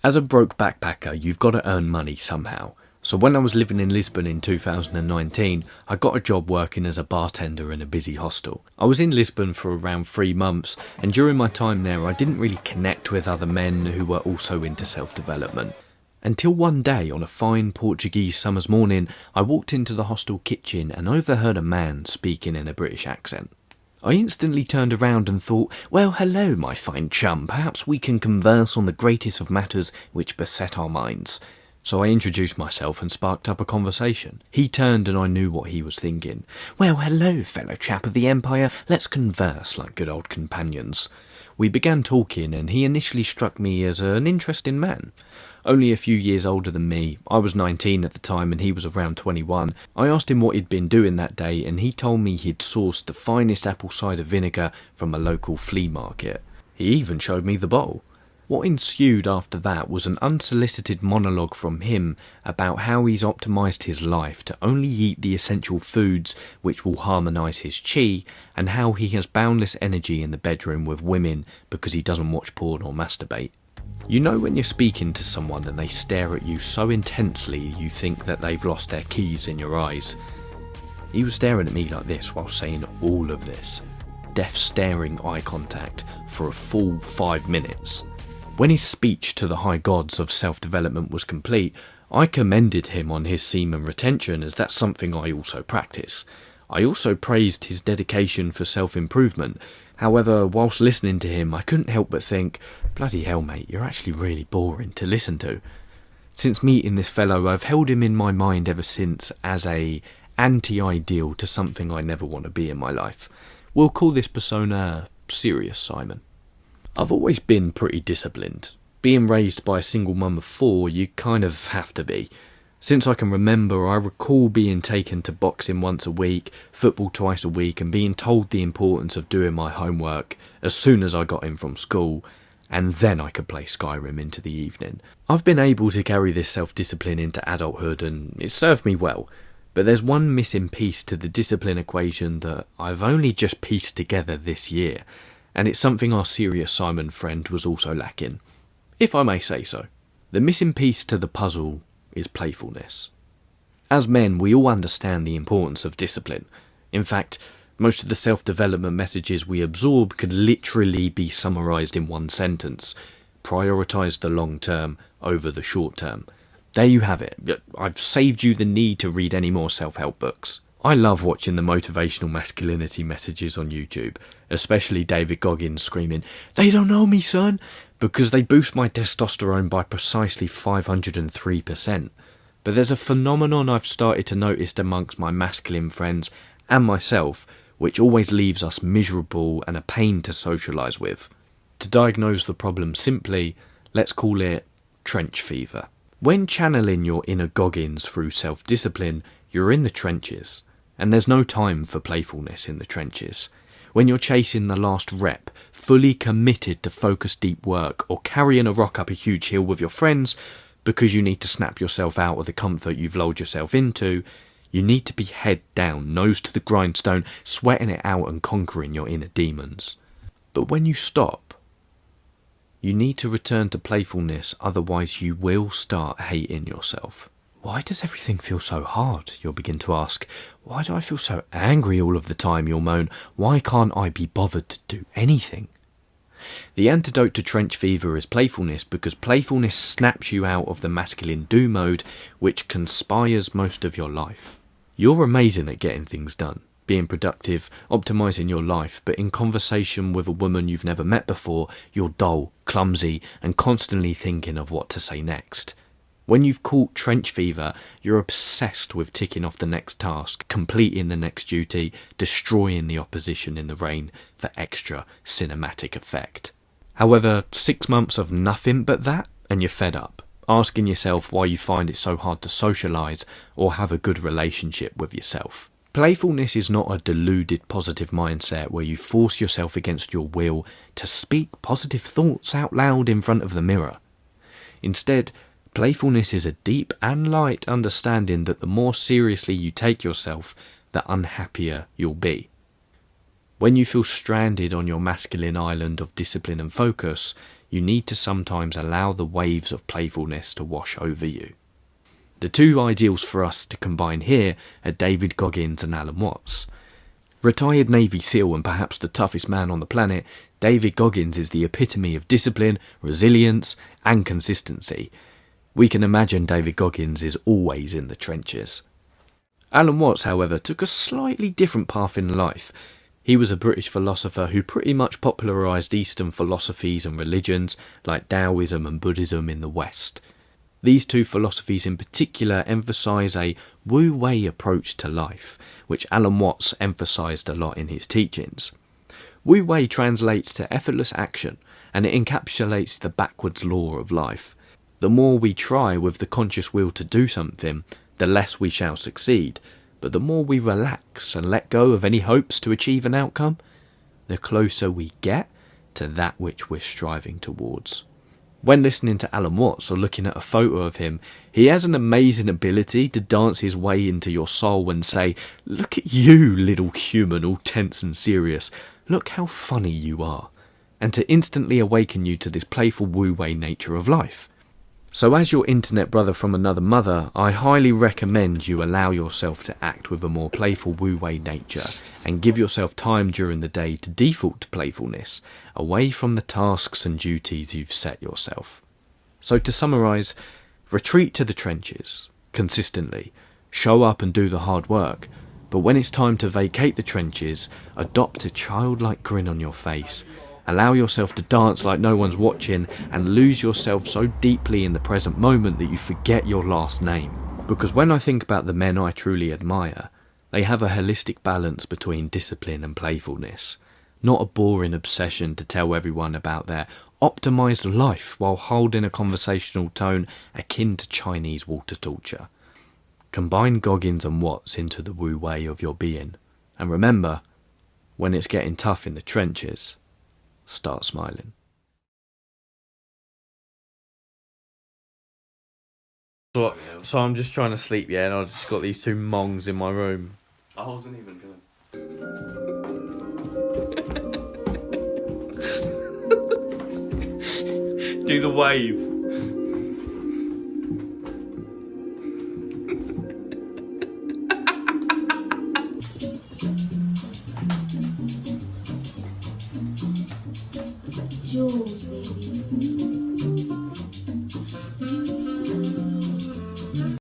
As a broke backpacker, you've got to earn money somehow. So when I was living in Lisbon in 2019, I got a job working as a bartender in a busy hostel. I was in Lisbon for around 3 months, and during my time there I didn't really connect with other men who were also into self-development. Until one day, on a fine Portuguese summer's morning, I walked into the hostel kitchen and overheard a man speaking in a British accent. I instantly turned around and thought, well, hello, my fine chum, perhaps we can converse on the greatest of matters which beset our minds. So I introduced myself and sparked up a conversation. He turned and I knew what he was thinking. Well, hello, fellow chap of the Empire, let's converse like good old companions. We began talking and he initially struck me as an interesting man. Only a few years older than me. I was 19 at the time and he was around 21. I asked him what he'd been doing that day and he told me he'd sourced the finest apple cider vinegar from a local flea market. He even showed me the bowl. What ensued after that was an unsolicited monologue from him about how he's optimised his life to only eat the essential foods which will harmonise his chi, and how he has boundless energy in the bedroom with women because he doesn't watch porn or masturbate. You know when you're speaking to someone and they stare at you so intensely you think that they've lost their keys in your eyes? He was staring at me like this while saying all of this. Death staring eye contact for a full 5 minutes. When his speech to the high gods of self-development was complete, I commended him on his semen retention, as that's something I also practice. I also praised his dedication for self-improvement. However, whilst listening to him, I couldn't help but think, bloody hell mate, you're actually really boring to listen to. Since meeting this fellow, I've held him in my mind ever since as a anti-ideal to something I never want to be in my life. We'll call this persona Serious Simon. I've always been pretty disciplined. Being raised by a single mum of 4, you kind of have to be. Since I can remember, I recall being taken to boxing once a week, football twice a week, and being told the importance of doing my homework as soon as I got in from school, and then I could play Skyrim into the evening. I've been able to carry this self-discipline into adulthood, and it's served me well. But there's one missing piece to the discipline equation that I've only just pieced together this year, and it's something our Serious Simon friend was also lacking, if I may say so. The missing piece to the puzzle is playfulness. As men, we all understand the importance of discipline. In fact, most of the self-development messages we absorb could literally be summarised in one sentence: prioritise the long term over the short term. There you have it. I've saved you the need to read any more self-help books. I love watching the motivational masculinity messages on YouTube, especially David Goggins screaming, "They don't know me, son," because they boost my testosterone by precisely 503%. But there's a phenomenon I've started to notice amongst my masculine friends and myself, which always leaves us miserable and a pain to socialise with. To diagnose the problem simply, let's call it trench fever. When channeling your inner Goggins through self-discipline, you're in the trenches. And there's no time for playfulness in the trenches. When you're chasing the last rep, fully committed to focused deep work, or carrying a rock up a huge hill with your friends because you need to snap yourself out of the comfort you've lulled yourself into, you need to be head down, nose to the grindstone, sweating it out and conquering your inner demons. But when you stop, you need to return to playfulness, otherwise you will start hating yourself. Why does everything feel so hard? You'll begin to ask. Why do I feel so angry all of the time? You'll moan. Why can't I be bothered to do anything? The antidote to trench fever is playfulness, because playfulness snaps you out of the masculine do mode which conspires most of your life. You're amazing at getting things done, being productive, optimising your life, but in conversation with a woman you've never met before, you're dull, clumsy, and constantly thinking of what to say next. When you've caught trench fever, you're obsessed with ticking off the next task, completing the next duty, destroying the opposition in the rain for extra cinematic effect. However, 6 months of nothing but that, and you're fed up, asking yourself why you find it so hard to socialise or have a good relationship with yourself. Playfulness is not a deluded positive mindset where you force yourself against your will to speak positive thoughts out loud in front of the mirror. Instead, playfulness is a deep and light understanding that the more seriously you take yourself, the unhappier you'll be. When you feel stranded on your masculine island of discipline and focus, you need to sometimes allow the waves of playfulness to wash over you. The two ideals for us to combine here are David Goggins and Alan Watts. Retired Navy SEAL and perhaps the toughest man on the planet, David Goggins is the epitome of discipline, resilience and consistency. We can imagine David Goggins is always in the trenches. Alan Watts, however, took a slightly different path in life. He was a British philosopher who pretty much popularised Eastern philosophies and religions like Taoism and Buddhism in the West. These two philosophies in particular emphasise a wu-wei approach to life, which Alan Watts emphasised a lot in his teachings. Wu-wei translates to effortless action, and it encapsulates the backwards law of life. The more we try with the conscious will to do something, the less we shall succeed, but the more we relax and let go of any hopes to achieve an outcome, the closer we get to that which we're striving towards. When listening to Alan Watts or looking at a photo of him, he has an amazing ability to dance his way into your soul and say, "Look at you, little human, all tense and serious. Look how funny you are," and to instantly awaken you to this playful wu-wei nature of life. So as your internet brother from another mother, I highly recommend you allow yourself to act with a more playful wu-wei nature and give yourself time during the day to default to playfulness, away from the tasks and duties you've set yourself. So to summarise, retreat to the trenches, consistently, show up and do the hard work, but when it's time to vacate the trenches, adopt a childlike grin on your face. Allow yourself to dance like no one's watching and lose yourself so deeply in the present moment that you forget your last name. Because when I think about the men I truly admire, they have a holistic balance between discipline and playfulness, not a boring obsession to tell everyone about their optimised life while holding a conversational tone akin to Chinese water torture. Combine Goggins and Watts into the wu-wei of your being, and remember, when it's getting tough in the trenches, start smiling. So I'm just trying to sleep, yeah, and I've just got these two mongs in my room. I wasn't even going. Do the wave. Jules,